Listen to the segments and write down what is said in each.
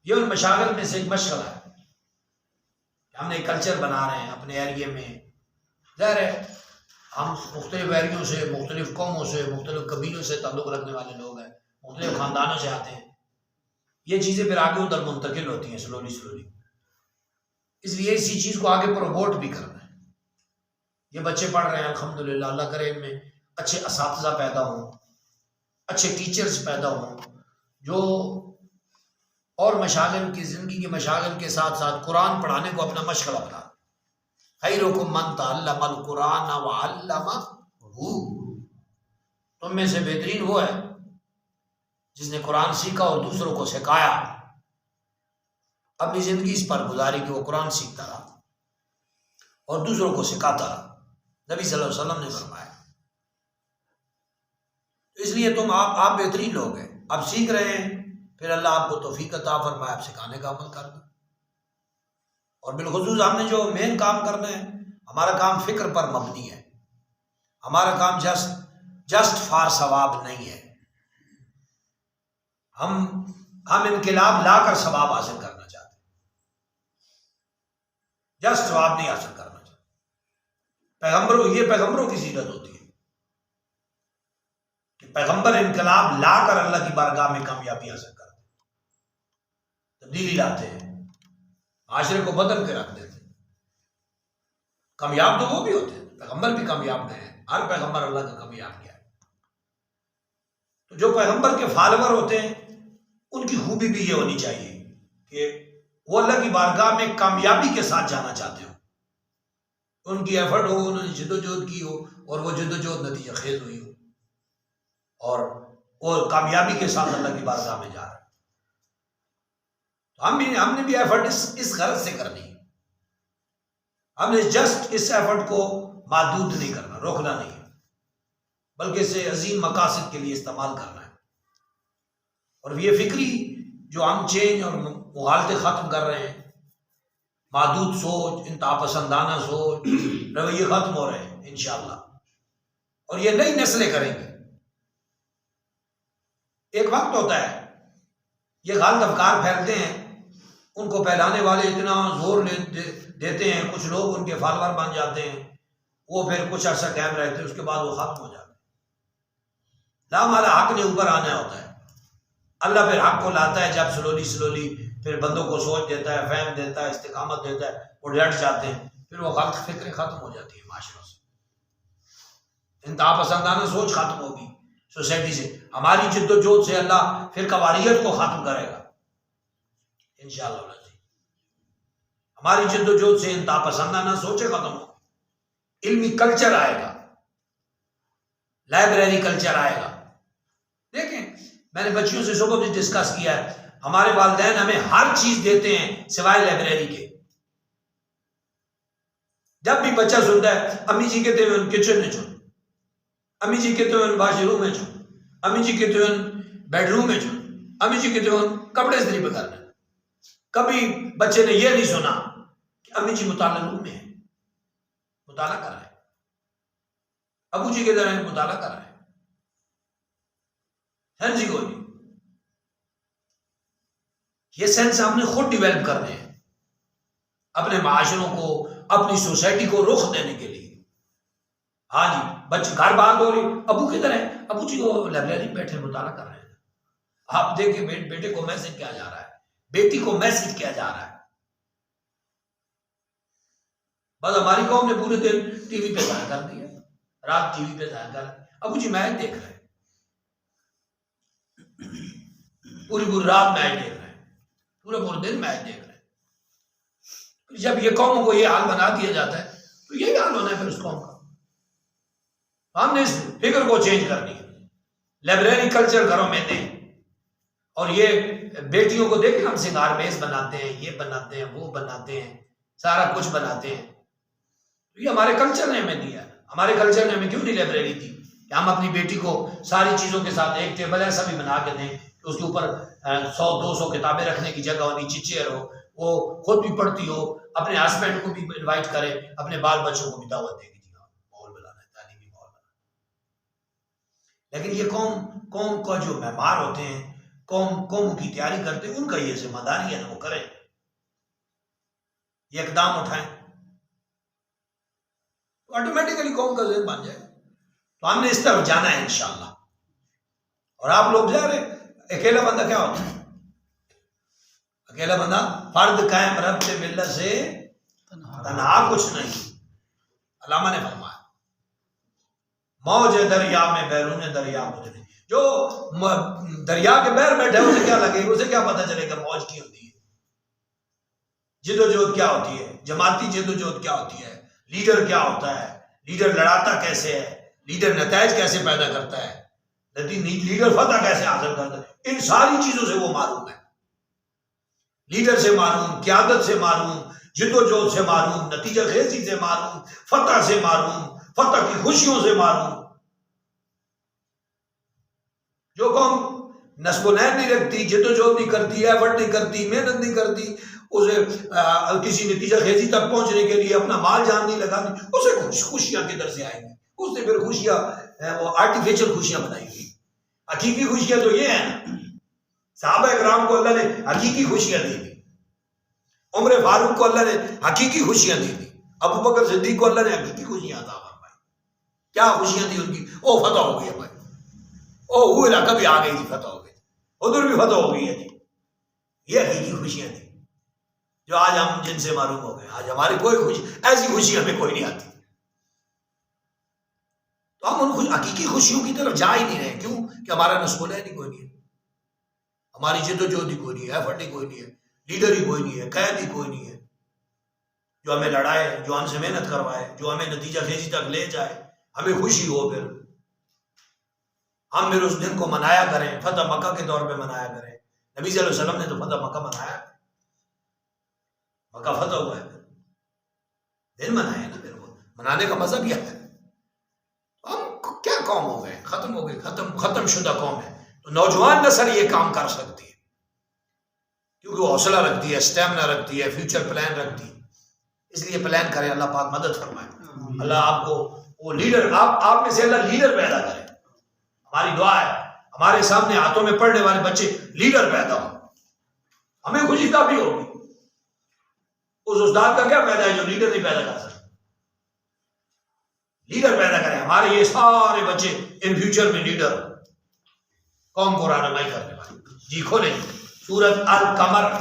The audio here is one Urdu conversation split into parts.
یہ ان مشاغل میں سے ایک مشغلہ ہے کہ ہم نے ایک کلچر بنا رہے ہیں اپنے ایریے میں. ظاہر ہے ہم مختلف ایریوں سے، مختلف قوموں سے، مختلف قبیلوں سے تعلق رکھنے والے لوگ ہیں، مختلف خاندانوں سے آتے ہیں. یہ چیزیں پھر آگے ادھر منتقل ہوتی ہیں سلولی. اس لیے اسی چیز کو آگے پروموٹ بھی کرنا ہے. یہ بچے پڑھ رہے ہیں الحمدللہ، اللہ کرے ان میں اچھے اساتذہ پیدا ہوں، اچھے ٹیچرز پیدا ہوں جو اور مشاغل کی زندگی کے مشاغل کے ساتھ ساتھ قرآن پڑھانے کو اپنا مشغلہ بنا. خیرکم من تعلم القرآن وعلمہ، تم میں سے بہترین وہ ہے جس نے قرآن سیکھا اور دوسروں کو سکھایا. اپنی زندگی اس پر گزاری کہ وہ قرآن سیکھتا رہا اور دوسروں کو سکھاتا رہا. نبی صلی اللہ علیہ وسلم نے فرمایا. اس لیے آپ بہترین لوگ ہیں، آپ سیکھ رہے ہیں، پھر اللہ آپ کو توفیق عطا فرمائے آپ سکھانے کا عمل کرنا. اور بالخصوص ہم نے جو مین کام کرنا ہے، ہمارا کام فکر پر مبنی ہے. ہمارا کام جسٹ فار ثواب نہیں ہے. ہم انقلاب لا کر ثواب حاصل کرنا چاہتے ہیں، جسٹ ثواب نہیں حاصل کرنا چاہتے. یہ پیغمبروں کی سیرت ہوتی ہے کہ پیغمبر انقلاب لا کر اللہ کی بارگاہ میں کامیابی حاصل کرتے ہیں، تبدیلی لاتے ہیں، معاشرے کو بدل کے رکھ دیتے ہیں. کامیاب تو وہ بھی ہوتے ہیں، پیغمبر بھی کامیاب گئے ہیں، ہر پیغمبر اللہ کا کامیاب گیا ہے. تو جو پیغمبر کے فالوور ہوتے ہیں ان کی خوبی بھی یہ ہونی چاہیے کہ وہ اللہ کی بارگاہ میں کامیابی کے ساتھ جانا چاہتے ہو. ان کی ایفرٹ ہو، انہوں نے جدوجہد کی ہو اور وہ جدوجہد نتیجہ خیز ہوئی ہو اور وہ کامیابی کے ساتھ اللہ کی بارگاہ میں جا رہے ہیں. تو ہم نے بھی ایفرٹ اس غرض سے کرنی ہے. ہم نے جسٹ اس ایفرٹ کو محدود نہیں کرنا، روکنا نہیں ہے، بلکہ اسے عظیم مقاصد کے لیے استعمال کرنا ہے. اور یہ فکری جو ہم چینج اور مغالطے ختم کر رہے ہیں، محدود سوچ، انتہا پسندانہ سوچ، رویے ختم ہو رہے ہیں انشاءاللہ. اور یہ نئی نسلیں کریں گے. ایک وقت ہوتا ہے یہ غلط افکار پھیلتے ہیں، ان کو پھیلانے والے اتنا زور دیتے ہیں، کچھ لوگ ان کے فالوور بن جاتے ہیں، وہ پھر کچھ عرصہ قائم رہتے ہیں، اس کے بعد وہ ختم ہو جاتے ہیں. ہمارا حق نے اوپر آنا ہوتا ہے. اللہ پھر حق کو لاتا ہے جب سلولی پھر بندوں کو سوچ دیتا ہے، فہم دیتا ہے، استقامت دیتا ہے، وہ ڈٹ جاتے ہیں، پھر وہ غلط فکریں ختم ہو جاتی ہیں معاشروں سے. انتہا پسندانہ سوچ ختم ہوگی سوسائٹی سے. ہماری جد و جہد سے اللہ فرقہ واریت کو ختم کرے گا انشاءاللہ. ہماری جد و جہد سے انتہا پسندانہ سوچیں ختم ہو، علمی کلچر آئے گا، لائبریری کلچر آئے گا. دیکھیں میں نے بچیوں سے صبح بھی ڈسکس کیا ہے، ہمارے والدین ہمیں ہر چیز دیتے ہیں سوائے لائبریری کے. جب بھی بچہ سنتا ہے امی جی کہتے ہیں کچن میں چن، امی جی کہتے ہیں واش روم میں چن، امی جی کہتے ہیں بیڈ روم میں چن، امی جی کہتے ہیں کپڑے استری پہ کرنا. کبھی بچے نے یہ نہیں سنا کہ امی جی مطالعہ روم میں ہے، مطالعہ کر رہے ہیں، ابو جی کے ذرا مطالعہ کر رہے ہیں. سینس ہی کوئی نہیں. یہ سینس ہم نے خود ڈیویلپ کرنے ہیں اپنے معاشروں کو، اپنی سوسائٹی کو رخ دینے کے لیے. ہاں جی بچے گھر بات ہو رہی، ابو کدھر ہے، ابو جی وہ لائبریری میں بیٹھے مطالعہ کر رہے ہیں. آپ دیکھیں بیٹے کو میسج کیا جا رہا ہے، بیٹی کو میسج کیا جا رہا ہے. بس ہماری قوم نے پورے دن ٹی وی پہ ضائع کر دیا، رات ٹی وی پہ ضائع کر، ابو جی میچ دیکھ رہے ہیں، پوری رات میچ دیکھ رہے ہیں، پورے دن میچ دیکھ رہے ہیں. جب یہ قوموں کو یہ حال بنا دیا جاتا ہے تو یہی حال ہونا ہے پھر اس قوم کا. ہم نے اس فکر کو چینج کرنی ہے. لائبریری کلچر گھروں میں دیں. اور یہ بیٹیوں کو دیکھیں ہم سنگار میز بناتے ہیں، یہ بناتے ہیں، وہ بناتے ہیں، سارا کچھ بناتے ہیں. یہ ہمارے کلچر نے ہمیں دیا. ہمارے کلچر نے ہمیں کیوں نہیں لائبریری دی کہ ہم اپنی بیٹی کو ساری چیزوں کے ساتھ ایک ٹیبل ایسا بھی بنا کے دیں کہ اس کے اوپر 100-200 کتابیں رکھنے کی جگہ ہو، نیچے چیئر ہو، وہ خود بھی پڑھتی ہو، اپنے ہسبینڈ کو بھی انوائٹ کرے، اپنے بال بچوں کو بھی دعوت دے گی. جی ہاں ماحول بنانا ہے، تعلیمی ماحول بنانا ہے. لیکن یہ قوم کا جو معمار ہوتے ہیں، قوم کی تیاری کرتے ان کا یہ ذمہ داری ہے نا، وہ کریں، یہ اقدام اٹھائیں، تو آٹومیٹیکلی قوم کا ذہن بن جائے. تو ہم نے اس طرف جانا ہے انشاءاللہ. اور آپ لوگ جا رہے، اکیلا بندہ کیا ہوتا ہے؟ اکیلا بندہ فرد قائم رب سے ملت سے تنہا کچھ نہیں. علامہ نے فرمایا موج دریا میں بیرون دریا مجھ نہیں. جو دریا کے بیر بیٹھے اسے کیا لگے، اسے کیا پتہ چلے گا موج کی ہوتی ہے، جد و جہد کیا ہوتی ہے، جماعتی جد و جہد کیا ہوتی ہے، لیڈر کیا ہوتا ہے، لیڈر لڑاتا کیسے ہے، لیڈر نتائج کیسے پیدا کرتا ہے، لیڈر فتح کیسے حاصل کرتا ہے، ان ساری چیزوں سے وہ معلوم ہے. لیڈر سے معلوم، قیادت سے معلوم، جد و جہد سے معلوم، نتیجہ خیزی سے معلوم، فتح سے معلوم، فتح کی خوشیوں سے معلوم. جو قوم نصب و نیب نہیں رکھتی، جد و جہد نہیں کرتی، ایفرٹ نہیں کرتی، محنت نہیں کرتی، اسے کسی نتیجہ خیزی تک پہنچنے کے لیے اپنا مال جان نہیں لگاتی، اسے خوشیاں کدھر سے آئیں گی؟ اس نے پھر خوشیاں وہ آرٹیفیشل خوشیاں بنائی گئی. حقیقی خوشیاں تو یہ ہیں نا، صحابہ اکرام کو اللہ نے حقیقی خوشیاں دی تھی، عمر فاروق کو اللہ نے حقیقی خوشیاں دی تھی، ابو بکر صدیق کو اللہ نے حقیقی خوشیاں عطا فرمائی. کیا خوشیاں تھی ان کی؟ او فتح ہو گئی ہے بھائی، او وہ علاقہ بھی آ گئی تھی، فتح ہو گئی، ادھر بھی فتح ہو گئی ہے جی. یہ حقیقی خوشیاں تھی جو آج ہم جن سے معروم ہو گئے. آج ہماری کوئی خوشی، ایسی خوشی ہمیں کوئی نہیں آتی. تو ہم ان حقیقی خوشیوں کی طرف جا ہی نہیں رہے. کیوں؟ کہ ہمارا نصب و نیب ہی کوئی نہیں ہے، ہماری جد و جہد ہی کوئی نہیں ہے، ایفرٹ ہی کوئی نہیں ہے، لیڈر ہی کوئی نہیں ہے، قائد ہی کوئی نہیں ہے جو ہمیں لڑائے، جو ہم سے محنت کروائے، جو ہمیں نتیجہ خیزی تک لے جائے، ہمیں خوشی ہو. پھر ہم پھر اس دن کو منایا کریں، فتح مکہ کے طور پہ منایا کریں. نبی صلی اللہ علیہ وسلم نے تو فتح مکہ منایا، مکہ فتح ہوا ہے، دن منائے نا. پھر وہ منانے کا مذہب یہ ہے. ہم کیا قوم ہو گئے، ختم ہو گئے، ختم شدہ قوم ہے. تو نوجوان نسل یہ کام کر سکتی ہے کیونکہ وہ حوصلہ رکھتی ہے، اسٹیمنا رکھتی ہے، فیوچر پلان رکھتی ہے. اس لیے پلان کریں، اللہ پاک مدد فرمائے. اللہ آپ کو وہ لیڈر، آپ میں سے اللہ لیڈر پیدا کرے. ہماری دعا ہے ہمارے سامنے ہاتھوں میں پڑھنے والے بچے لیڈر پیدا ہوں. ہمیں خوشی تب بھی ہوگی. اس استاد کا کیا فائدہ ہے جو لیڈر نہیں پیدا کر سکتا؟ لیڈر پیدا کریں. ہمارے یہ سارے بچے ان فیوچر میں لیڈر قوم کو رہنمائی کرنے والے. جی کھولیں سورۃ القمر.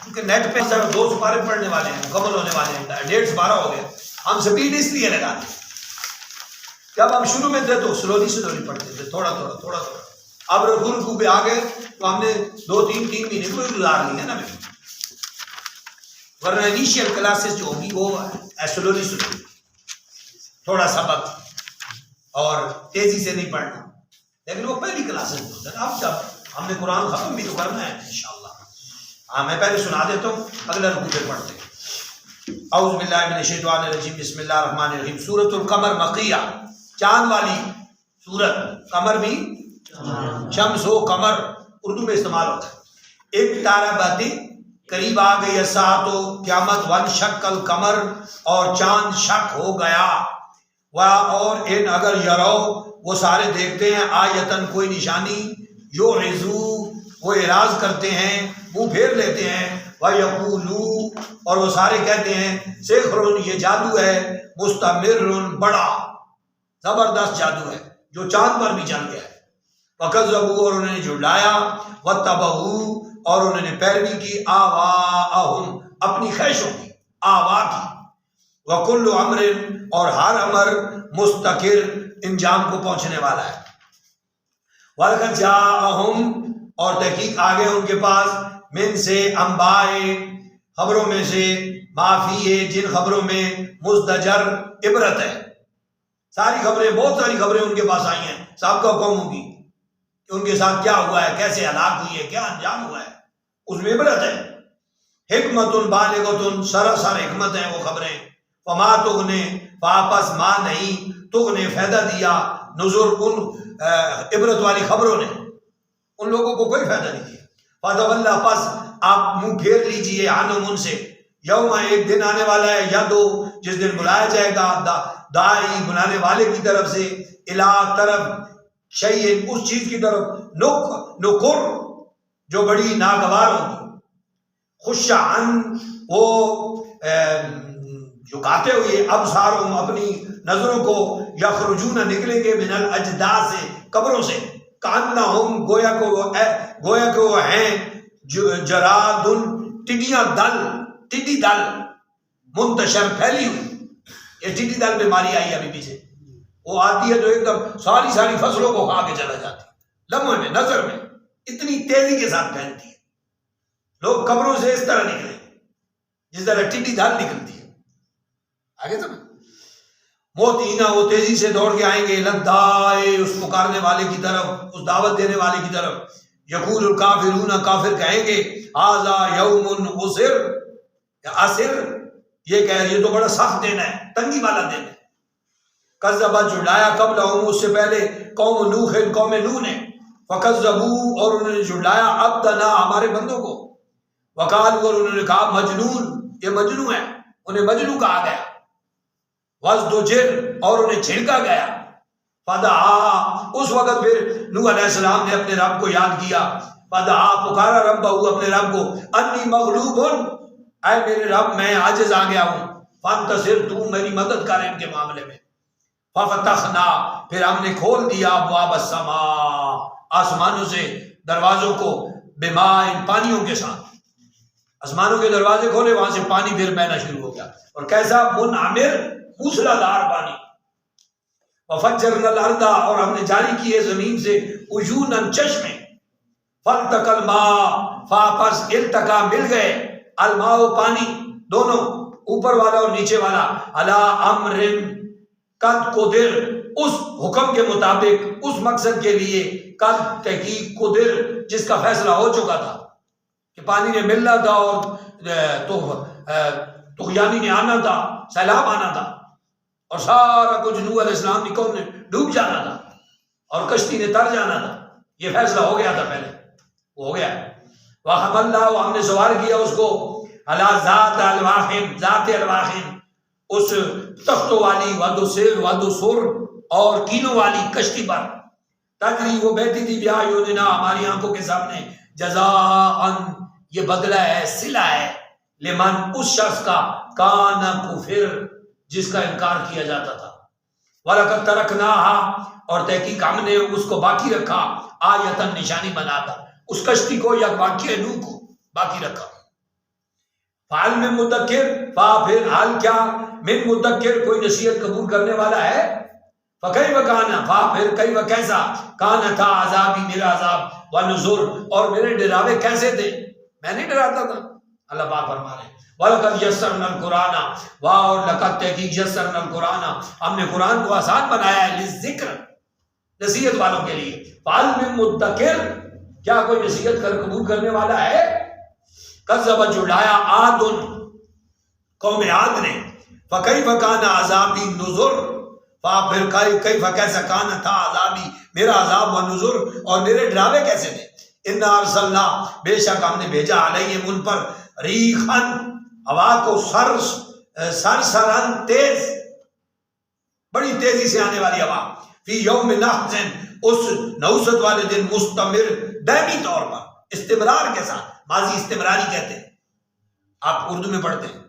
کیونکہ نیٹ پہ صرف 2 سپارے پڑھنے والے ہیں، مکمل ہونے والے ہیں، 1.5 سپارہ ہو گیا. ہم سپیڈ اس لیے لگا دیں، جب ہم شروع میں تھے تو سلولی پڑھتے تھے، تھوڑا تھوڑا. اب رکوع پہ آ گئے تو ہم نے 2-3 مہینے کوئی گزار لی ہے نا. ورنہ انیشیل کلاسز جو ہوگی وہ سلولی تھوڑا سبق اور تیزی سے نہیں پڑھنا، لیکن وہ پہلی کلاسز میں ہوتا ہے. اب جب ہم نے قرآن ختم بھی تو کرنا ہے انشاءاللہ. ہاں میں پہلے سنا دیتا ہوں، اگلا رکوع پہ پڑھتے ہیں. اعوذ باللہ من الشیطان الرجیم، بسم اللہ الرحمن الرحیم. سورۃ القمر مقیہ، چاند والی سورت. قمر بھی شمس و قمر اردو میں استعمال ہوتا ہے. اقتربت، قریب آ گئی، الساعۃ، قیامت، وانشق القمر، اور چاند شق ہو گیا. اور ان اگر یرو، وہ سارے دیکھتے ہیں، آیتن، کوئی نشانی، یعرضو، وہ اعراض کرتے ہیں، منہ پھیر لیتے ہیں، وَيَقُولُوا، اور وہ سارے کہتے ہیں، سحر، یہ جادو ہے، مستمر، بڑا زبردست جادو ہے جو چاند پر بھی چل گیا ہے. وَكَذَّبُوا، اور انہوں نے جھٹلایا، وَاتَّبَعُوا، اور انہوں نے پیروی کی، آواءہم، اپنی خواہشوں کی، آوا کی. وَكُلُّ أَمْرٍ، اور ہر امر، مستقر، انجام کو پہنچنے والا ہے. وَلَقَدْ جَاءَهُمْ، اور تحقیق آگے ان کے پاس، من سے، انبائے، خبروں میں سے، معافی، جن خبروں میں، مزدجر، عبرت ہے. ساری خبریں، بہت ساری خبریں ان کے پاس آئی ہیں سابقہ قوموں کی کہ ان کے ساتھ کیا ہوا ہے، کیسے ہلاک ہوئی ہے، کیا انجام ہوا ہے، اس میں عبرت ہے. حکمت بالغۃ، سراسر حکمت ہیں وہ خبریں. فما تغنی، واپس ماں نہیں، تغنی، فائدہ دیا، نذر، ان عبرت والی خبروں نے ان لوگوں کو کوئی فائدہ نہیں دیا. فتولی، پس آپ منہ پھیر لیجئے، عنہم، ان سے. یوم، ایک دن آنے والا ہے، یدو، جس دن بلایا جائے گا، داعی بلانے والے کی طرف سے، الا طرف شیء اس چیز کی طرف، نکر جو بڑی ناگوار ہوگی، خشعن وہ جھکاتے ہوئے، ابصارہم اپنی نظروں کو، یخرجون نکلیں گے، من الاجداث سے قبروں سے، کانہم گویا کہ وہ ہیں جراد ٹڈیاں دل، ٹڈی دل منتشر پھیلی ہوئی. یہ ٹڈی دل بیماری آئی ابھی پیچھے، وہ آتی ہے تو ایک دم ساری فصلوں کو کھا کے چلا جاتی ہے، لمحے میں، نظر میں، اتنی تیزی کے ساتھ پھیلتی ہے. لوگ قبروں سے اس طرح نکلے جس طرح ٹڈی دل نکلتی ہے. آگے سمجھ، موتینا وہ تیزی سے دوڑ کے آئیں گے، لدائے اس پکارنے والے کی طرف، اس دعوت دینے والے کی طرف. یقول الکافرون کافر کہیں گے ھذا یوم عسر، عسر یہ کہہ یہ تو بڑا سخت دن ہے، تنگی والا دن ہے. کذبت جھٹلایا قبلہم اس سے پہلے قوم نوح، قوم نوح نے، فکذبوا اور انہوں نے جھٹلایا عبدنا ہمارے بندوں کو، وقالوا اور انہوں نے کہا مجنون، یہ مجنو ہے، انہیں مجنو کہا گیا. وازدجر اور انہیں چھڑکا گیا. فدعا اس وقت پھر نوح علیہ السلام نے اپنے رب کو یاد کیا. فدعا پکارا ربہ اپنے رب کو، انی مغلوب، اے میرے رب میں عاجز آ گیا ہوں، فانتصر تو میری مدد کر ان کے معاملے میں. ففتحنا پھر ہم نے کھول دیا ابواب السماء آسمانوں سے دروازوں کو، بماء پانیوں کے ساتھ، آسمانوں کے دروازے کھولے، وہاں سے پانی پھر بہنا شروع ہو گیا. اور کیسا منعمر، موسلا دار پانی. وفجرنا الارض اور ہم نے جاری کیے زمین سے عیونا چشمے. فالتقى الماء فاپس التقا مل گئے، الماء پانی دونوں، اوپر والا اور نیچے والا، علی امر قد قدر اس حکم کے مطابق، اس مقصد کے لیے، قد تحقیق قدر جس کا فیصلہ ہو چکا تھا کہ پانی نے ملنا تھا اور طغیانی نے آنا تھا، سیلاب آنا تھا، اور سارا کچھ نوح علیہ السلام کی قوم نے ڈوب جانا تھا اور کشتی نے تر جانا تھا. یہ فیصلہ ہو گیا تھا پہلے، وہ ہو گیا. وَحَمَلْنَاهُ ہم نے سوار کیا اس کو، عَلَى ذَاتِ الْوَاحٍ ذات الواحٍ اس تختوں والی، وَدُسُرٍ اور کینوں والی کشتی پر، تجری وہ بہتی تھی بِأَعْيُنِنَا ہماری آنکھوں کے سامنے، جزاءً یہ بدلہ ہے، صلہ ہے، لمن اس شخص کا، کان کفر جس کا انکار کیا جاتا تھا. وَلَقَدْ تَرَكْنَاهَا اور تحقیق ہم نے اس کو باقی رکھا، آیتاً نشانی بنا کر، اس کشتی کو یا واقعہ نوح کو باقی رکھا. فَعَلْ مِن مُدَّكِرٍ پھر حال کیا، من مدکر کوئی نصیحت قبول کرنے والا ہے. فَكَيْفَ كَانَ پھر کیف کیسا، کان تھا عذابی میرا عذاب، وَنُذُرْ اور میرے ڈراوے کیسے تھے، میں نہیں ڈراتا تھا. اللہ پاک فرما رہے ہیں وَلَقَدْ يَسَّرْنَا الْقُرْآنَ اور لقد تحقیق یسرنا القرآن ہم نے قرآن کو آسان بنایا ہے، للذکر نصیحت والوں کے لیے. فَعَلْ مِن مُدَّكِرٍ کیا کوئی نصیحت کر قبول کرنے والا ہے. کذبت جھٹلایا عاد قوم عاد نے، فَكَيْفَ كَانَ عَذَابِي نُذُرْ پھر کیف کیسا، کان تھا عذابی میرا عذاب، ونذر اور میرے ڈراوے کیسے تھے. اِنَّا أَرْسَلْنَا بے شک ہم نے بھیجا، علیہم ان پر، ریحاً ہوا کو، سرسرن تیز، بڑی تیزی سے آنے والی ہوا، فی یوم نحس اس نحوست والے دن، مستمر دائمی طور پر، استمرار کے ساتھ، ماضی استمراری کہتے ہیں، آپ اردو میں پڑھتے ہیں.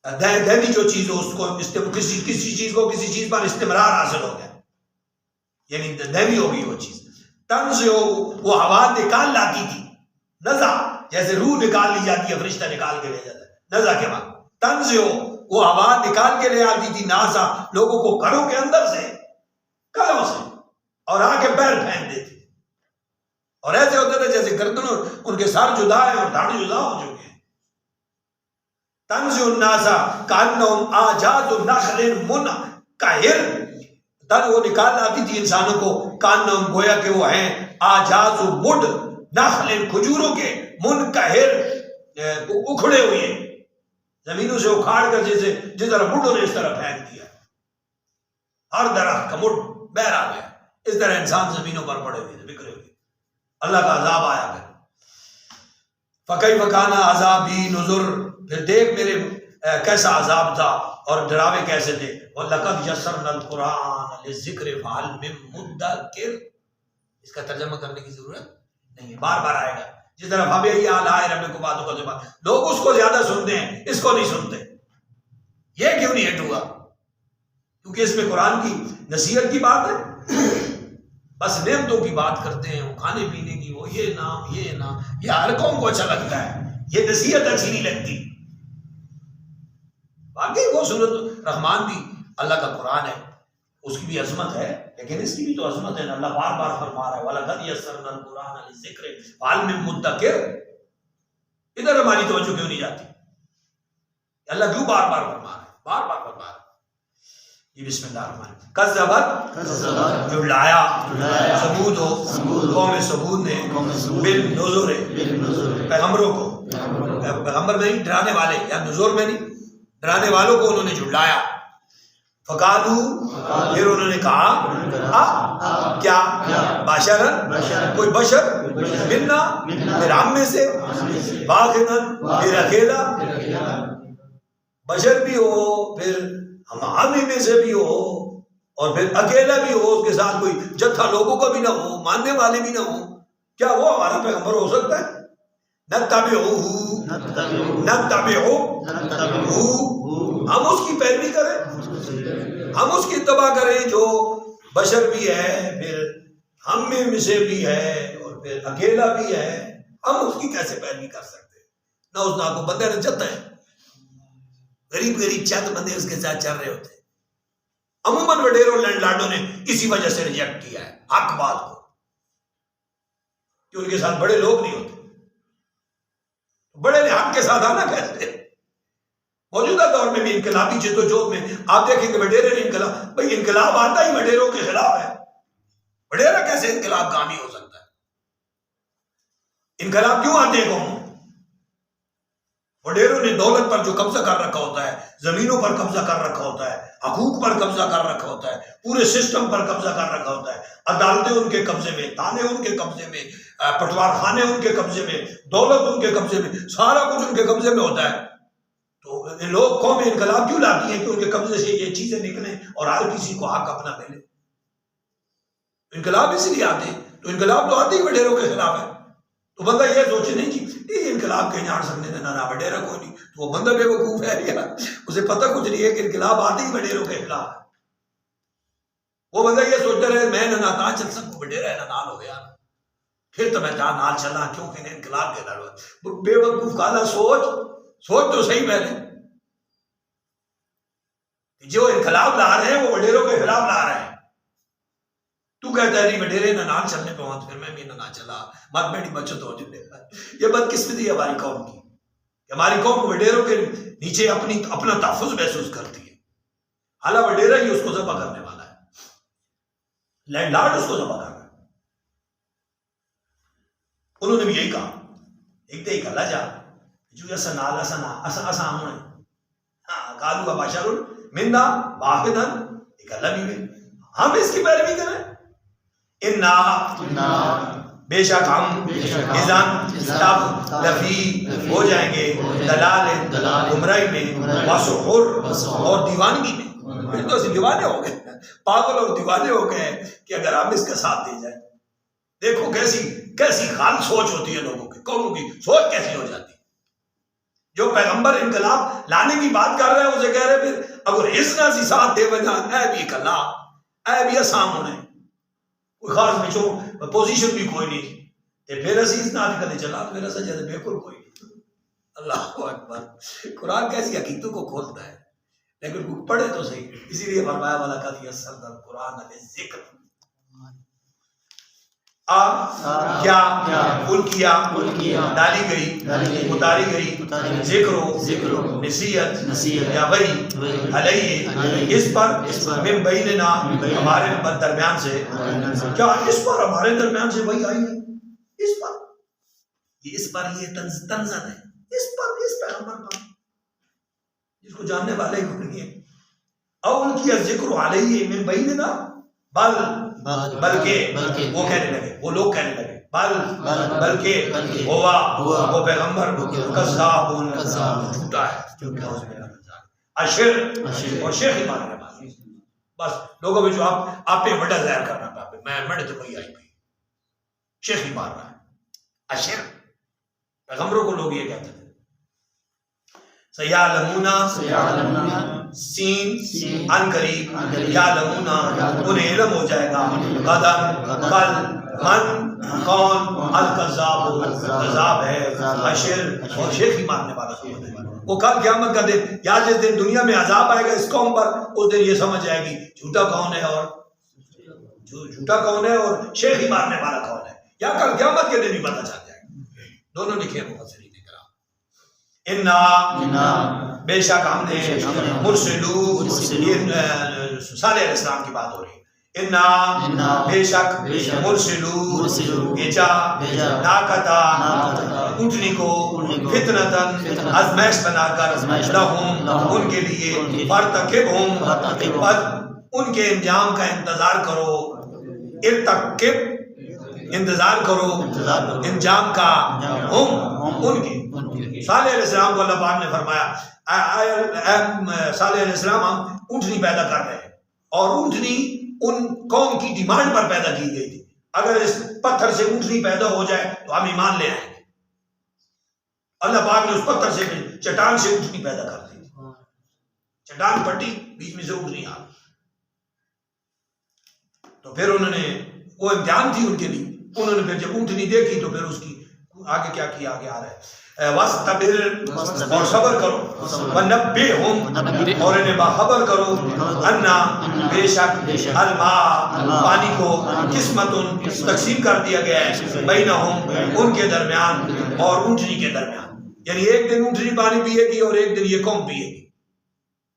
دائمی جو چیز ہو اس کو کسی چیز کو کسی چیز پر استمرار حاصل ہو گیا، یعنی دائمی ہو گئی وہ چیز. تنز وہ ہوا نکال لاتی تھی، نزا جیسے روح نکال لی جاتی ہے، فرشتہ نکال کے لے جاتا ہے نزا کے بعد. تنز وہ ہوا نکال کے لے آتی تھی، نازا لوگوں کو گھروں کے اندر سے، کلوں سے، اور آ کے پیر پھینک دیتی، اور ایسے ہوتے تھے جیسے گردنوں ان کے سر جدا ہے اور دھاڑی جدا ہو چکے ہیں. تنز الناس کانہم اعجاز نخل منقعر تن وہ نکال لاتی تھی انسانوں کو، کانہم گویا کہ وہ ہیں، اعجاز مڈ نخل کھجوروں کے، منقعر اکھڑے ہوئے، زمینوں سے اکھاڑ کر جس طرح مڈوں نے اس طرح پھینک دیا، ہر درخت کا مڈ بہر آ گیا، اس طرح انسان زمینوں پر پڑے ہوئے بکھرے ہوئے. اللہ کا عذاب آیا پھر. فَكَيْفَ كَانَ عَذَابِي نُذُرْ پھر دیکھ میرے کیسا عذاب تھا، اور ڈراوے کیسے تھے؟ وَلَقَدْ يَسَّرْنَا الْقُرْآنَ لِلذِّكْرِ فَهَلْ مِن مُدَّكِرٍ. اس کا ترجمہ کرنے کی ضرورت نہیں ہے، بار بار آئے گا. جس طرح فَبِأَيِّ آلَاءِ رَبِّكُمَا تُكَذِّبَانِ، لوگ اس کو زیادہ سنتے ہیں، اس کو نہیں سنتے. یہ کیوں نہیں ہٹ ہوا؟ کیونکہ اس میں قرآن کی نصیحت کی بات ہے. بس نعمتوں کی بات کرتے ہیں، وہ کھانے پینے کی، وہ یہ نام یہ نام، یہ ہر قوم کو اچھا لگتا ہے، یہ نصیحت اچھی نہیں لگتی. باقی وہ سورۃ رحمان بھی اللہ کا قرآن ہے، اس کی بھی عظمت ہے، لیکن اس کی بھی تو عظمت ہے. اللہ بار بار فرما رہا ہے وَلَقَدْ يَسَّرْنَا الْقُرْآنَ لِلذِّكْرِ فَهَلْ مِن مُدَّكِرٍ. ادھر ہماری توجہ کیوں نہیں جاتی؟ اللہ کیوں بار بار فرما رہا ہے، بار بار فرما رہا ہے. یہ بسم اللہ الرحمن الرحیم. کذبت، جھٹلایا، ثمود قوم ثمود نے بالنذر، پیغمبروں کو، پیغمبر میں نہیں ڈرانے والے، یا نذر میں نہیں ڈرانے والوں کو انہوں نے جھٹلایا. فقالوا، پھر انہوں نے کہا کیا بشرن، کوئی بشر، منا، پھر ہم میں سے، واحدن، پھر اکیلا، بشر بھی ہو، پھر ہم میں سے بھی ہو، اور پھر اکیلا بھی ہو، اس کے ساتھ کوئی جتھا لوگوں کا بھی نہ ہو، ماننے والے بھی نہ ہو. کیا وہ ہمارا پیغمبر ہو سکتا ہے؟ ہم اس کی پیروی کریں، ہم اس کی اتباع کریں جو بشر بھی ہے، پھر ہم میں سے بھی ہے، اور پھر اکیلا بھی ہے. ہم اس کی کیسے پیروی کر سکتے ہیں؟ نہ اس نا کو بندے نے جتا ہے، غریب غریب چند بندے اس کے ساتھ چل رہے ہوتے ہیں. عموماً وڈیروں لینڈ لارڈوں نے اسی وجہ سے ریجیکٹ کیا ہے حق بات کو، کہ ان کے ساتھ بڑے لوگ نہیں ہوتے. بڑے نے حق کے ساتھ آنا کیسے؟ موجودہ دور میں بھی انقلابی جدوجہد میں آپ دیکھیں کہ وڈیرے نے انقلاب، بھائی انقلاب آتا ہی وڈیروں کے خلاف ہے. وڈیرا کیسے انقلاب کامی ہو سکتا ہے؟ انقلاب کیوں آتے ہیں قوموں؟ وڈیروں نے دولت پر جو قبضہ کر رکھا ہوتا ہے، زمینوں پر قبضہ کر رکھا ہوتا ہے، حقوق پر قبضہ کر رکھا ہوتا ہے، پورے سسٹم پر قبضہ کر رکھا ہوتا ہے، عدالتیں ان کے قبضے میں، تانے ان کے قبضے میں، پٹوار خانے ان کے قبضے میں، دولت ان کے قبضے میں، سارا کچھ ان کے قبضے میں ہوتا ہے. تو لوگ قومیں انقلاب کیوں لاتی ہیں؟ کہ ان کے قبضے سے یہ چیزیں نکلیں اور ہر کسی کو حق اپنا ملے. انقلاب اس لیے آتے ہیں. تو انقلاب تو آتے ہی وڈیروں کے خلاف ہے. تو بندہ یہ سوچے نہیں جی یہ انقلاب کہیں جان سکتے ہیں، نہ وڈیرا کوئی نہیں، تو وہ بندہ بے وقوف ہے یار، اسے پتہ کچھ نہیں ہے کہ انقلاب آتے ہی وڈیروں کے خلاف ہے. وہ بندہ یہ سوچتا رہے میں نہ نہ چل سکوں، وڈیرا ہے نہ نال ہو گیا، پھر تو میں نال چلنا کیوں کہ انقلاب کے لڑ. بے وقوف کالا سوچ تو صحیح پہلے. جو انقلاب لا رہے ہیں وہ وڈیروں کے خلاف لا رہے ہیں. تو کہتا ہے نہیں وڈیرے نہ نال چلنے پہ وہاں، پھر میں بھی نہ چلا، مت میری بچت ہو جائے. یہ بدقسمتی ہے ہماری قوم کی کہ ہماری قوم وڈیروں کے نیچے اپنا تحفظ محسوس کرتی ہے. حالانکہ وڈیرا ہی اس کو ذبح کرنے والا ہے، لینڈ لارڈ اس کو ذبح کر رہا ہے. انہوں نے بھی یہی کہا، ایک دے کلا جا جو ایسا نال ایسا نہ ایسا ہم ہیں. ہاں قالوا ابشر منا واحدا، ایک اللہ بھی ہے، ہم اس کی پیروی کریں. بے شک ہم اذن تب لفی ہو جائیں گے دلال گمراہی میں، وسحر اور دیوانگی میں. پھر تو اسے دیوانے ہو گئے، پاگل اور دیوانے ہو گئے کہ اگر ہم اس کا ساتھ دے جائیں. دیکھو کیسی خال سوچ ہوتی ہے لوگوں کی، قوموں کی سوچ کیسی ہو جاتی ہے. جو پیغمبر انقلاب لانے کی بات کر رہے ہیں اسے کہہ رہے پھر اگر اس نہ سی ساتھ دے بجا اے بھی کلا اے بھی اسام ہونے کوئی خاص بچوں پوزیشن بھی کوئی نہیں تے پھر اسی اس نہ کدے چلا پھر ایسا جیسے بالکل کوئی نہیں. اللہ اکبر. قرآن کیسی حقیقتوں کو کھولتا ہے، لیکن پڑھے تو صحیح. اسی لیے فرمایا والا کا دیا سردر قرآن ذکر کیا کیا ڈالی گئی اتاری گئی ذکر نصیحت یا وحی علیہ اس پر من بیننا ہمارے درمیان سے. کیا اس پر ہمارے درمیان سے وحی آئی ہے؟ اس پر یہ تنزل ہے، اس پیغمبر پر جس کو جاننے والے ہی نہیں ہے. اول کیا ذکر علیہ من بیننا بلکہ وہ کہنے لگے، وہ لوگ کہنے لگے بلکہ ہوا وہ پیغمبر کذاب جھوٹا ہے. اشر اور شیخ ہی مارنے والا. بس لوگوں میں جو آپ پہ بڑا ظاہر کرنا پہ میں تو کوئی آئی پہ شیخ ہی مار رہا ہے. اشر پیغمبروں کو لوگ یہ کہتے تھے. سیعلمون سین ان قریب یعلمون انہیں علم ہو جائے گا غدن کل من کون الکذاب کذاب ہے اشر اور شیخ ہی مارنے والا. وہ کل قیامت کا دن یا جس دن دنیا میں عذاب آئے گا اس قوم پر اس دن یہ سمجھ جائے گی جھوٹا کون ہے اور شیخ ہی مارنے والا کون ہے. یا کل قیامت کے دن بھی پتہ چل جائے گا. دونوں لکھے مفسرین نے کرام. انا بے شک ہم نے مرسلو صالح علیہ السلام کی بات ہو رہی ہے. انا بے شک مرسلو بھیجا ناقتا اونٹنی کو فتنتن آزمائش بنا کر لہم ان کے لیے فرتقبہم ان کے انجام کا انتظار کرو. ارتقب انتظار کرو انجام کا ہم ان کے. صالح علیہ السلام کو اللہ پاک نے فرمایا صالح علیہ السلام ہم اونٹنی پیدا کر رہے ہیں اور اونٹنی ان قوم کی ڈیمانڈ پر پیدا کی گئی تھی. اگر اس پتھر سے اونٹنی پیدا ہو جائے تو ہم ایمان لے آئیں گے. اللہ پاک نے اس پتھر سے چٹان سے اونٹنی پیدا کر دی. چٹان پھٹی بیچ میں سے اونٹنی آ گئی. تو پھر انہوں نے وہ امتحان تھی ان کے لیے. انہوں نے پھر جب اونٹنی دیکھی تو پھر اس کی آگے کیا کیا آگے آ رہا ہے وَاسْتَبِرْ اور صبر کرو وَنَبِّئْهُمْ اور انہیں باخبر کرو اَنَّا بے شک الماء پانی کو قسمتن تقسیم کر دیا گیا ہے بینہم ان کے درمیان اور اونٹنی کے درمیان. یعنی ایک دن اونٹنی پانی پیے گی اور ایک دن یہ قوم پیے گی.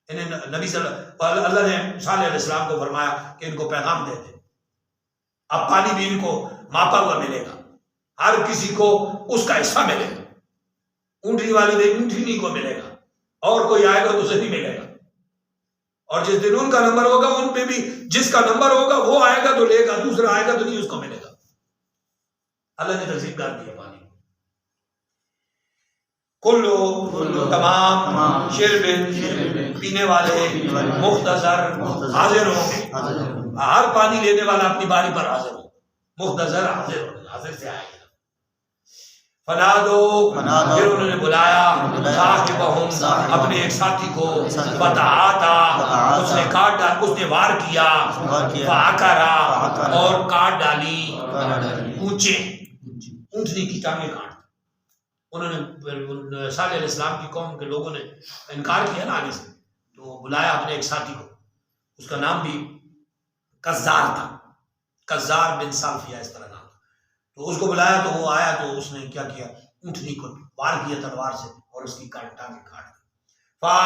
انہیں نبی اللہ نے صالح علیہ السلام کو فرمایا کہ ان کو پیغام دے دیں. اب پانی بھی ان کو ماپا ہوا ملے گا. ہر کسی کو اس کا حصہ ملے گا. اونٹنی والے دن اونٹنی کو ملے گا اور کوئی آئے گا تو اسے نہیں ملے گا. اور جس دن ان کا نمبر ہوگا ان پہ بھی جس کا نمبر ہوگا وہ آئے گا تو لے گا, دوسرا آئے گا تو نہیں اس کو ملے گا. اللہ نے تقسیم کر دیا پانی. کلو تمام شرب پینے والے مختصر حاضر ہوں. ہر پانی لینے والا اپنی باری پر حاضر ہو. مختصر حاضر سے آئے گا. فنادو پھر انہوں نے بلایا صاحبہم اپنے ایک ساتھی کو فتعاتا اس نے کاٹ ڈالا اس نے وار کیا فعقرا اور کاٹ ڈالی اونچے اونٹنی کی ٹانگیں کاٹ. انہوں نے صالح علیہ السلام کی قوم کے لوگوں نے انکار کیا نا آگے سے تو بلایا اپنے ایک ساتھی کو. اس کا نام بھی قزار تھا. قزار بن سالفیہ اس طرح نام. تو اس کو بلایا تو وہ آیا تو اس نے کیا کیا اونٹنی کو وار کیا تلوار سے اور اس کی ٹانگیں کاٹ دی. فا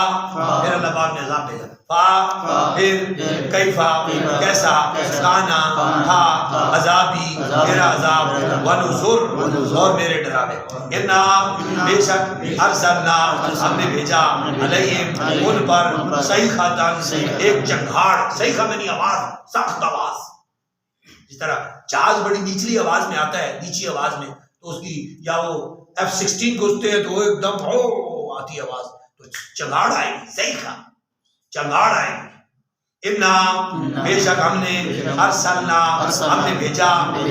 پھر اللہ پاک نے عذاب بھیجا. فا پھر کیفا کیسا کانا تھا عذابی میرا عذاب ونذر اور میرے ڈراوے. انا بے شک ارسلنا ہم نے بھیجا علیہم ان پر صیحۃ ایک چنگھاڑ. صیحہ میں آواز سخت آواز. جس طرح جہاز بڑی نیچلی آواز میں آتا ہے نیچی آواز میں تو اس کی یا وہ F-16 گھستے ہیں تو وہ ایک دم ہو آتی آواز تو چنگھاڑ آئے گی. صیحہ چنگھاڑ آئے گی. انا بے شک ہم نے ارسلنا ہم نے بھیجا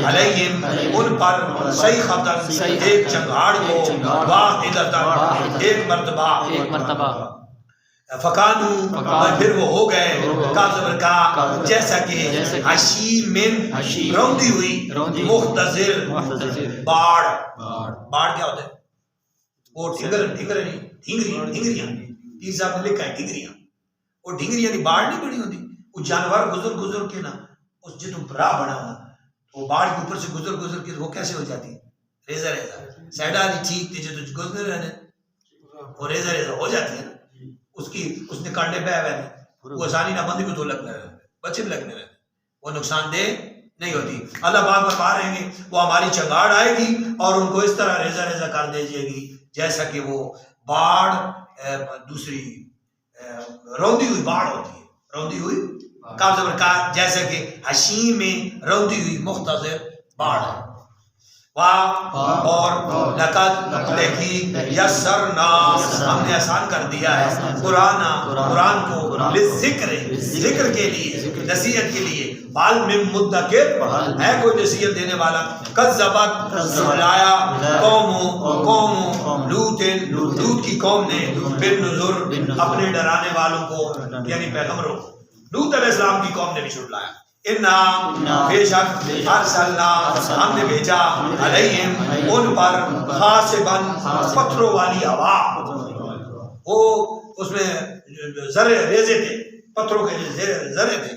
علیہم ان پر صیحۃ ایک چنگھاڑ کو واحدۃ ایک مرتبہ. فکانو پھر وہ ہو گئے کاذبر کا جیسا کہ حشیم من روندی ہوئی مختصر باڑ. باڑ کیا ہوتا ہے وہ ڈھنگریاں تیر صاحب نے لکھا ہے ڈھنگریاں. وہ ڈھنگریاں نہیں باڑ نہیں بڑی ہوتی. وہ جانور گزر کے نا اس جتوں راہ بنا ہوا وہ باڑ کے اوپر سے گزر کے وہ کیسے ہو جاتی ریزہ سیڈا نہیں ٹھیک تھی جو گزر رہے وہ ریزہ ہو جاتی ہے نا. اس نے کانٹے پہ آئے وہ آسانی نہ بندی کو تو لگنے رہے بچے بھی لگنے رہے وہ نقصان دہ نہیں ہوتی. اللہ پاک فرما رہے ہیں وہ ہماری چنگاڑ آئے گی اور ان کو اس طرح ریزہ کر دیجیے گی جیسا کہ وہ باڑ دوسری روندی ہوئی باڑ ہوتی ہے. روندی ہوئی جیسا کہ حشیم میں روندی ہوئی مختصر باڑ ہے. اور لقد تحقیق یسرنا ہم نے آسان کر دیا ہے قرآن کو للذکر ذکر کے لیے نصیحت کے لیے بال میں مدکر ہے کوئی نصیحت دینے والا کذبت جھٹلایا قوم لوط کی قوم نے بالنذر اپنے ڈرانے والوں کو یعنی پیغمبروں کو لوط علیہ السلام کی قوم نے بھی جھٹلایا بے شک ارسلنا ہم نے بھیجا علیہم ان پر حاسباً پتھروں والی ہوا وہ اس میں ذرے ریزے تھے پتھروں کے ذرے تھے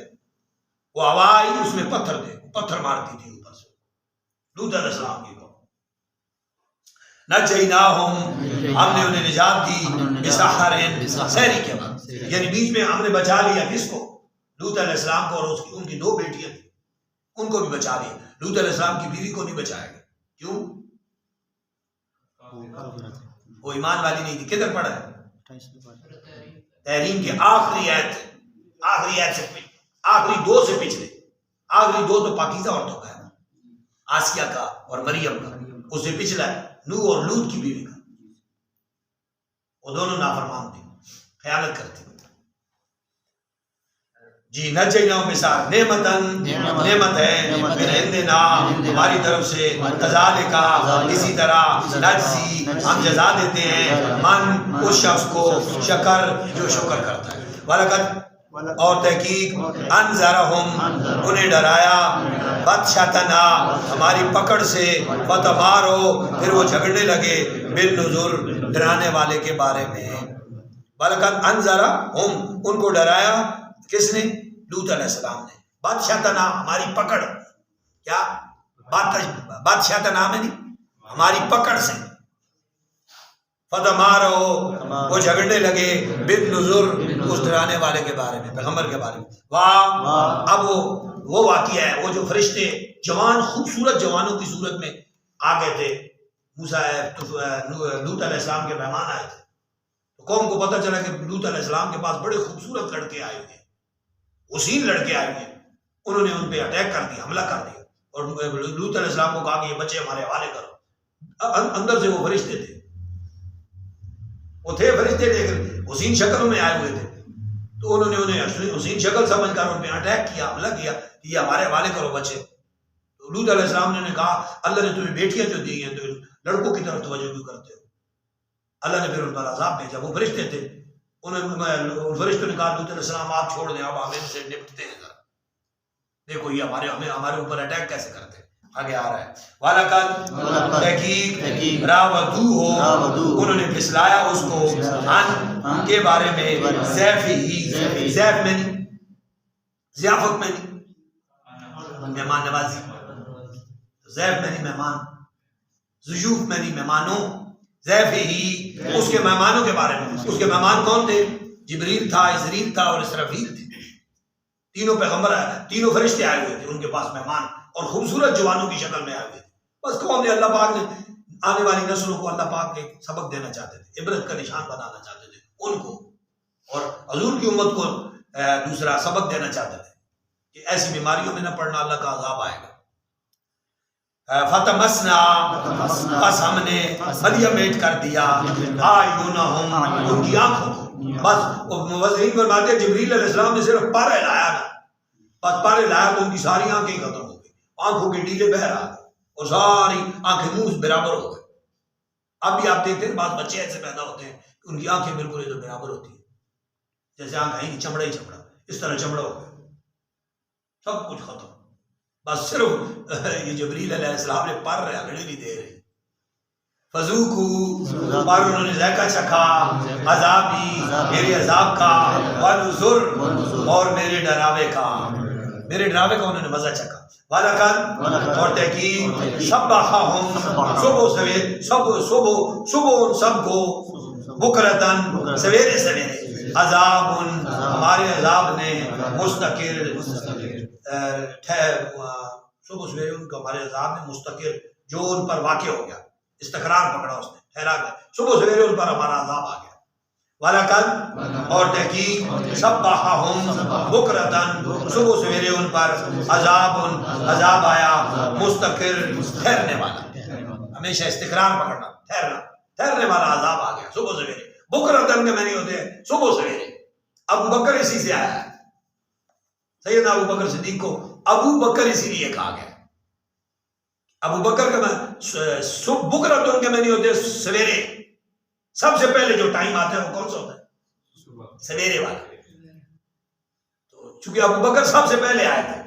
وہ ہوا آئی اس میں پتھر تھے پتھر مارتی تھی اوپر سے لوط علیہ السلام کی قوم نجیناہم ہم نے انہیں نجات دی بسحر سحری کے بعد یعنی بیچ میں ہم نے بچا لیا کس کو لوط علیہ السلام کو اور ان کی 2 بیٹیاں تھیں ان کو بھی بچا لیا لوط علیہ السلام کی بیوی کو نہیں بچایا گیا کیوں وہ ایمان والی نہیں تھی کدھر پڑھا ہے تحریم کے آخری آیت سے آخری 2 سے پچھلے آخری 2 تو پاکیزہ عورتوں کا ہے آسیہ کا اور مریم کا اس سے پچھلا ہے نوح اور لوط کی بیوی کا وہ دونوں نافرمان تھے خیانت کرتے جی نجیناہم بسحر نعمت ہے من عندنا ہماری طرف سے کذالک اسی طرح نجزی ہم جزا دیتے ہیں من اس شخص کو شکر جو شکر کرتا ہے ولقد اور تحقیق انذرہم انہیں ڈرایا بطشتنا ہماری پکڑ سے فتمارو پھر وہ جھگڑنے لگے بالنذر ڈرانے والے کے بارے میں ولقد انذرہم ان کو ڈرایا کس نے لوط علیہ السلام نے بادشاہتنا ہماری پکڑ کیا بادشاہتنا میں نہیں ہماری پکڑ سے فتمارو وہ جھگڑنے لگے بالنذر اس ڈرانے والے کے بارے میں پیغمبر کے بارے میں اب وہ واقعہ ہے وہ جو فرشتے جوان خوبصورت جوانوں کی صورت میں آ گئے تھے لوط علیہ السلام کے مہمان آئے تھے قوم کو پتہ چلا کہ لوط علیہ السلام کے پاس بڑے خوبصورت لڑکے آئے ہوئے حسین لڑکے آئے ہوئے انہوں نے ان پہ اٹیک کر دیا حملہ کر دیا اور لوط علیہ السلام کو کہا کہ یہ بچے ہمارے حوالے کرو اندر سے وہ فرشتے تھے وہ تھے فرشتے لیکن حسین شکل میں آئے ہوئے تھے تو انہوں نے انہیں حسین شکل سمجھ کر ان پہ اٹیک کیا حملہ کیا کہ یہ ہمارے حوالے کرو بچے تو لوط علیہ السلام نے انہیں کہا اللہ نے تمہیں بیٹیاں جو دی ہیں تو لڑکوں کی طرف توجہ کیوں کرتے ہو اللہ نے پھر ان پر عذاب بھیجا وہ فرشتے تھے انہوں فرشتوں نے کہا لوط علیہ السلام آپ چھوڑ دیں اب ہم ان سے نپٹتے ہیں دیکھو یہ ہمارے اوپر اٹیک کیسے کرتے ہیں آگے آ رہا ہے وَلَقَدْ تحقیق راودوہ انہوں نے پھسلایا اس کو ان کے بارے میں ضیف میں نہیں ضیافت میں نہیں مہمان نوازی ضیف میں نہیں مہمان ضیوف میں نہیں مہمانوں ضیف ہی اس کے مہمانوں کے بارے میں اس کے مہمان کون تھے جبریل تھا اسرائیل تھا اور اسرافیل تھے تینوں پیغمبر آئے تینوں فرشتے آئے ہوئے تھے ان کے پاس مہمان اور خوبصورت جوانوں کی شکل میں آئے ہوئے تھے بس قوم نے اللہ پاک نے آنے والی نسلوں کو اللہ پاک نے سبق دینا چاہتے تھے عبرت کا نشان بنانا چاہتے تھے ان کو اور حضور کی امت کو دوسرا سبق دینا چاہتے تھے کہ ایسی بیماریوں میں نہ پڑنا اللہ کا عذاب آئے گا فتمسنا بس ہم نے مدیمیٹ کر دیا آیونہم ان کی آنکھوں کو بس وزیر فرماتے جبریل علیہ السلام نے صرف پارے لایا نا بس پارے لایا تو ان کی ساری آنکھیں ختم ہو گئی آنکھوں کے ٹیلے بہ رہا تھے اور ساری آنکھیں منہ برابر ہو گئی اب بھی آپ دیکھتے ہیں بعض بچے ایسے پیدا ہوتے ہیں کہ ان کی آنکھیں بالکل ادھر برابر ہوتی ہیں جیسے آنکھ ہے چمڑا ہی چمڑا اس طرح چمڑا ہو گیا سب کچھ ختم بس صرف یہ جبریل علیہ السلام نے پر رہے اگڑے نہیں دے رہے فذوقوا پر انہوں نے ذائقہ چکھا عذابی میرے عذاب کا ونذر اور میرے ڈراوے کا انہوں نے مزہ چکھا وَلَقَدْ اور تحقیق سبحہم صبح ان سب کو بکرتن سویرے عذاب ہمارے عذاب نے مستقر صبح سویرے ان کو ہمارے عذاب نے مستقر جو ان پر واقع ہو گیا استقرار پکڑا اس نے ٹھہرا گیا صبح سویرے ان پر ہمارا عذاب آ گیا وَلَقَدْ اور تحقیق سبحہم بکرتن صبح سویرے ان پر عذاب آیا مستقر ٹھہرنے والا ہمیشہ استقرار پکڑنا، ٹھہرنے والا عذاب آ گیا صبح سویرے، بکرۃ کے معنی ہوتے ہیں صبح سویرے. ابو بکر اسی سے آیا ہے، سیدنا ابو بکر صدیق کو ابو بکر اسی لیے کہا گیا. ابو بکر کا بکرۃ کے معنی ہوتے ہیں سویرے. سب سے پہلے جو ٹائم آتا ہے وہ کون سا ہوتا ہے؟ سویرے والا. تو چونکہ ابو بکر سب سے پہلے آئے تھے،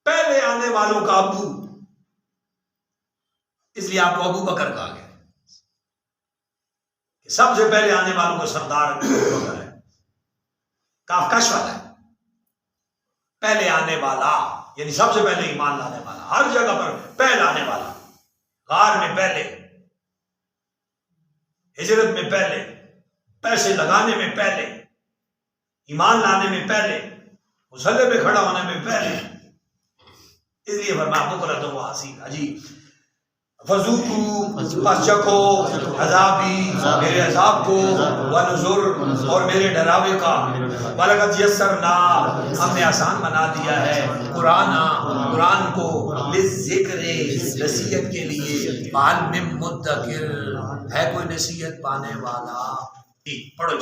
پہلے آنے والوں کا ابو، اس لیے آپ کو ابو بکر کہا گیا. سب سے پہلے آنے والوں کا سردار ابو بکر ہے، کاف کش والا ہے، پہلے آنے والا یعنی سب سے پہلے ایمان لانے والا، ہر جگہ پر پہلا آنے والا. غار میں پہلے، ہجرت میں پہلے، پیسے لگانے میں پہلے، ایمان لانے میں پہلے، مصلی پہ کھڑا ہونے میں پہلے. اس لیے فرمایا بکرۃ و اصیلا. جی فذوقوا، پس چکھو عذابی، میرے عذاب کو، ونذر، اور میرے ڈراوے کا. وَلَقَدْ يَسَّرْنَا، ہم نے آسان بنا دیا ہے قرآن کو، للذکر، نصیحت کے لیے. فَهَلْ مِن مُدَّکِرٍ، ہے کوئی نصیحت پانے والا؟ پڑھو.